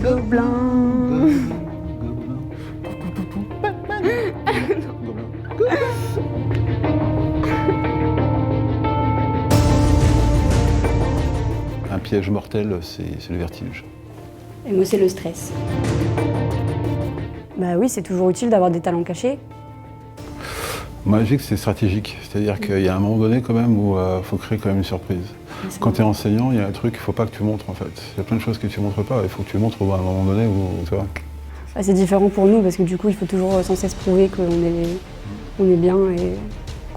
Gobelin. Un piège mortel, c'est le vertige. Et moi, c'est le stress. Bah oui, c'est toujours utile d'avoir des talents cachés. Magique, c'est stratégique. C'est-à-dire qu'il y a un moment donné quand même où il faut créer quand même une surprise. Quand tu es enseignant, il y a un truc qu'il ne faut pas que tu montres en fait. Il y a plein de choses que tu ne montres pas, il faut que tu montres à un moment donné où tu vois. Bah, c'est différent pour nous parce que du coup, il faut toujours sans cesse prouver qu'on est bien et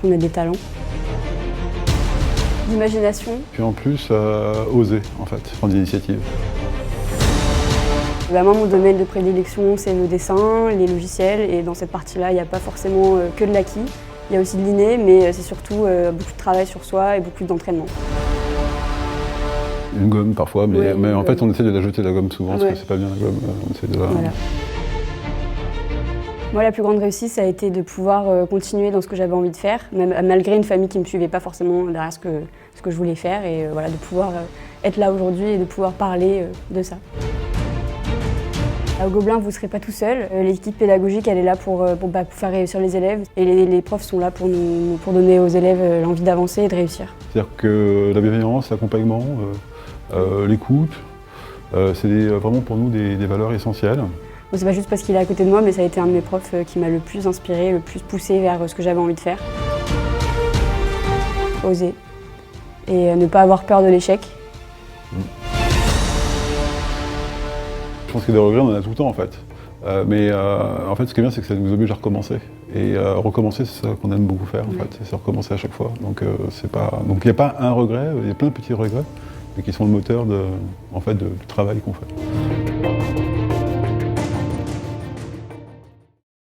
qu'on a des talents. L'imagination. Puis en plus, oser en fait, prendre l'initiative. Bah, moi, mon domaine de prédilection, c'est le dessin, les logiciels, et dans cette partie-là, il n'y a pas forcément que de l'acquis. Il y a aussi de l'inné, mais c'est surtout beaucoup de travail sur soi et beaucoup d'entraînement. Une gomme parfois, mais, Ouais, mais en gomme. fait on essaie de la jeter la gomme souvent parce Ouais. que c'est pas bien la gomme, on essaie de la... Voilà. Moi, la plus grande réussite, ça a été de pouvoir continuer dans ce que j'avais envie de faire, même malgré une famille qui ne me suivait pas forcément derrière ce que je voulais faire, et voilà, de pouvoir être là aujourd'hui et de pouvoir parler de ça. Au Gobelin, vous ne serez pas tout seul. L'équipe pédagogique, elle est là pour faire réussir les élèves. Et les profs sont là pour donner aux élèves l'envie d'avancer et de réussir. C'est-à-dire que la bienveillance, l'accompagnement, l'écoute, c'est vraiment pour nous des valeurs essentielles. Bon, c'est pas juste parce qu'il est à côté de moi, mais ça a été un de mes profs qui m'a le plus inspiré, le plus poussé vers ce que j'avais envie de faire. Oser. Et ne pas avoir peur de l'échec. Je pense que des regrets, on en a tout le temps en fait. Mais en fait, ce qui est bien, c'est que ça nous oblige à recommencer. Et recommencer, c'est ça qu'on aime beaucoup faire en fait, c'est recommencer à chaque fois. Donc il n'y a pas un regret, il y a plein de petits regrets, mais qui sont le moteur du travail qu'on fait.